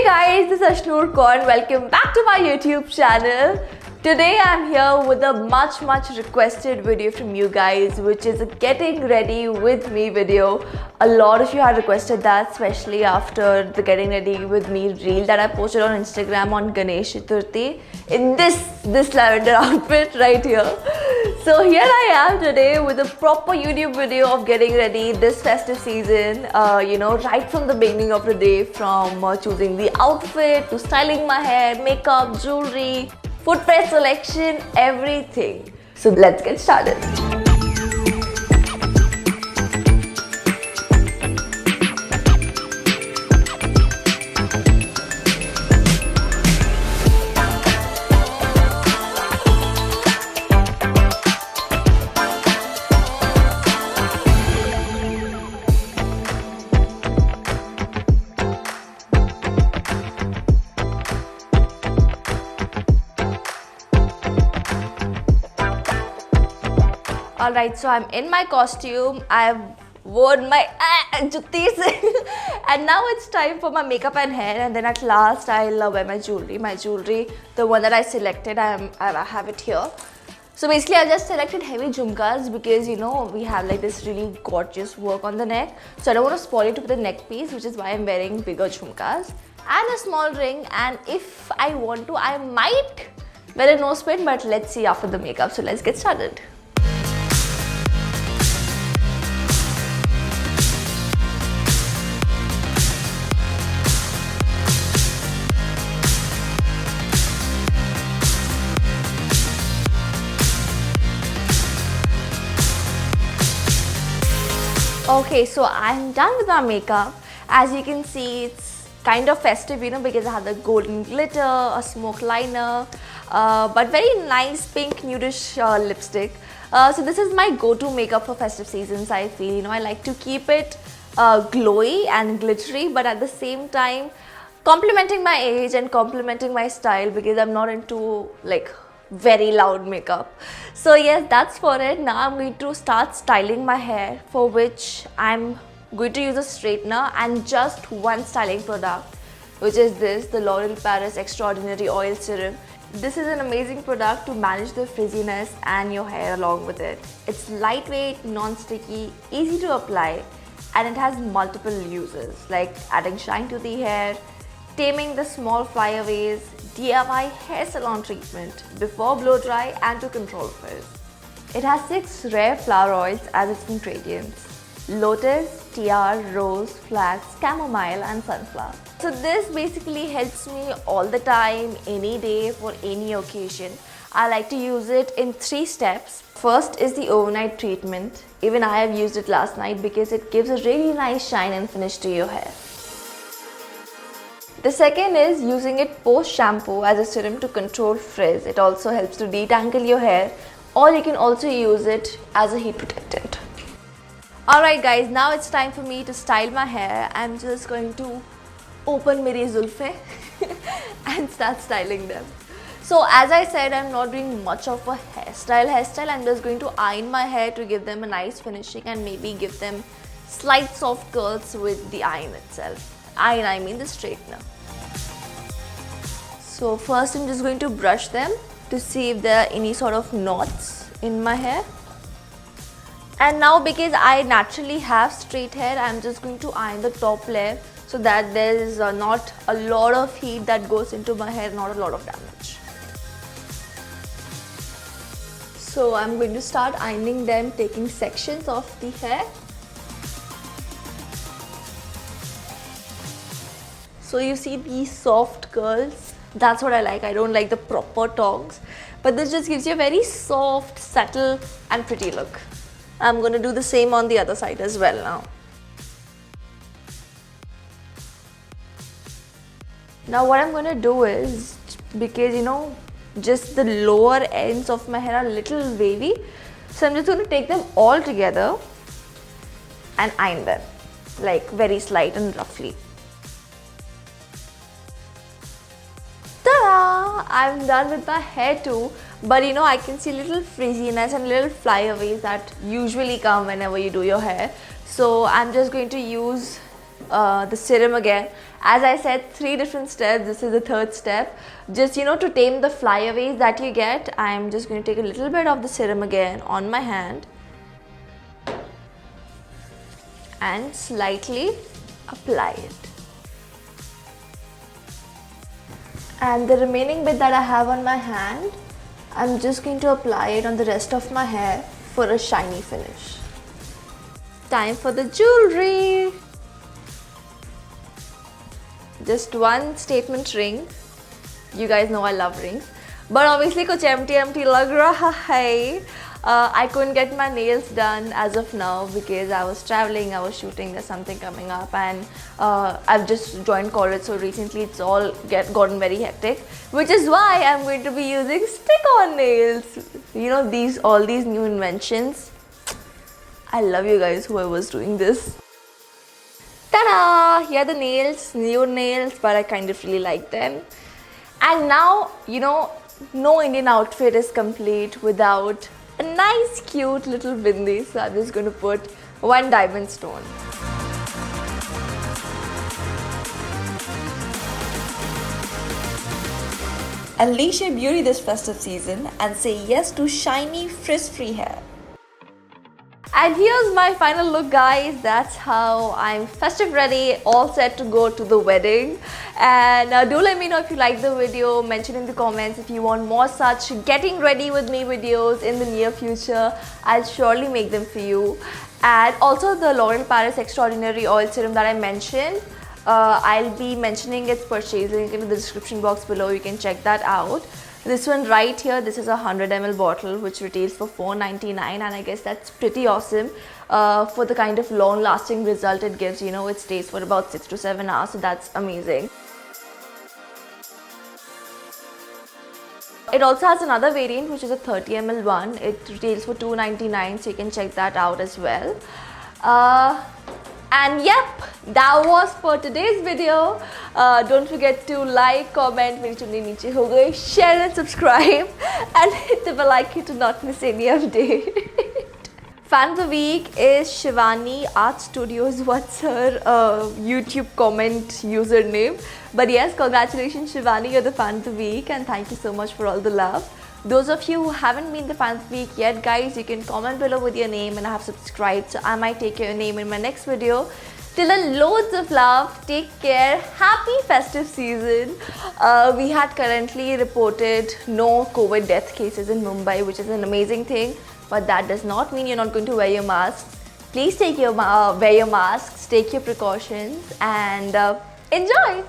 guys, this is Ashnoor Kaur. Welcome back to my YouTube channel. Today I'm here with a much requested video from you guys, which is a getting ready with me video. A lot of you had requested that, especially after the getting ready with me reel that I posted on Instagram on Ganesh Chaturthi in this lavender outfit right here. So here I am today with a proper YouTube video of getting ready this festive season, right from the beginning of the day, from choosing the outfit to styling my hair, makeup, jewelry, footwear selection, everything. So let's get started. Alright, so I'm in my costume, I've worn my juttis and now it's time for my makeup and hair, and then at last I'll wear my jewelry. My jewelry, the one that I selected, I have it here. So basically I just selected heavy jhumkas because we have like this really gorgeous work on the neck. So I don't want to spoil it with the neck piece, which is why I'm wearing bigger jhumkas and a small ring, and if I want to I might wear a nose pin, but let's see after the makeup. So let's get started. Okay, so I'm done with my makeup. As you can see, it's kind of festive, because I have the golden glitter, a smoke liner, but very nice pink nudish lipstick. So this is my go-to makeup for festive seasons, I feel. I like to keep it glowy and glittery, but at the same time complementing my age and complementing my style, because I'm not into like very loud makeup. So yes, that's for it. Now I'm going to start styling my hair, for which I'm going to use a straightener and just one styling product, which is this, the L'Oreal Paris Extraordinary Oil Serum. This is an amazing product to manage the frizziness and your hair along with it. It's lightweight, non-sticky, easy to apply, and it has multiple uses like adding shine to the hair, taming the small flyaways, DIY hair salon treatment before blow dry, and to control frizz. It has 6 rare flower oils as its ingredients: lotus, tiar, rose, flax, chamomile and sunflower. So this basically helps me all the time, any day, for any occasion. I like to use it in 3 steps. First is the overnight treatment. Even I have used it last night because it gives a really nice shine and finish to your hair. The second is using it post shampoo as a serum to control frizz. It also helps to detangle your hair, or you can also use it as a heat protectant. Alright guys, now it's time for me to style my hair. I'm just going to open meri zulfe and start styling them. So as I said, I'm not doing much of a hairstyle. I'm just going to iron my hair to give them a nice finishing and maybe give them slight soft curls with the iron itself. I mean the straightener. So first I'm just going to brush them to see if there are any sort of knots in my hair. And now, because I naturally have straight hair, I'm just going to iron the top layer so that there is not a lot of heat that goes into my hair, not a lot of damage. So I'm going to start ironing them, taking sections of the hair. So you see these soft curls, that's what I like. I don't like the proper tongs, but this just gives you a very soft, subtle and pretty look. I'm going to do the same on the other side as well now. Now what I'm going to do is, because just the lower ends of my hair are a little wavy, so I'm just going to take them all together and iron them, like very slight and roughly. Ta-da! I'm done with my hair too, but I can see little frizziness and little flyaways that usually come whenever you do your hair. So I'm just going to use the serum again. As I said, 3 different steps. This is the 3rd step. Just, to tame the flyaways that you get, I'm just going to take a little bit of the serum again on my hand and slightly apply it. And the remaining bit that I have on my hand, I'm just going to apply it on the rest of my hair for a shiny finish. Time for the jewelry. Just one statement ring. You guys know I love rings. But obviously kuch empty lag raha hai. I couldn't get my nails done as of now because I was traveling, I was shooting, there's something coming up, and I've just joined college, so recently it's all gotten very hectic, which is why I'm going to be using stick-on nails. All these new inventions. I love you guys, whoever's doing this. Ta-da! Here are the nails, new nails, but I kind of really like them. And now, no Indian outfit is complete without a nice cute little bindi. So I'm just going to put one diamond stone. Unleash your beauty this festive season and say yes to shiny, frizz-free hair. And here's my final look, guys. That's how I'm festive ready, all set to go to the wedding. And do let me know if you like the video. Mention in the comments if you want more such getting ready with me videos in the near future. I'll surely make them for you. And also the L'Oreal Paris Extraordinary Oil Serum that I mentioned, I'll be mentioning its purchase link in the description box below. You can check that out. This one right here, this is a 100 ml bottle which retails for $4.99, and I guess that's pretty awesome for the kind of long lasting result it gives. It stays for about 6 to 7 hours, so that's amazing. It also has another variant which is a 30 ml one. It retails for $2.99, so you can check that out as well. And yep, that was for today's video. Don't forget to like, comment, share and subscribe, and hit the bell icon to not miss any update. Fan of the week is Shivani Art Studios. What's her YouTube comment username? But yes, congratulations Shivani, you're the fan of the week, and thank you so much for all the love. Those of you who haven't been the fan of the week yet, guys, you can comment below with your name and I have subscribed, so I might take your name in my next video. Till then, loads of love, take care, happy festive season. We had currently reported no COVID death cases in Mumbai, which is an amazing thing, but that does not mean you're not going to wear your masks. Please wear your masks, take your precautions, and enjoy!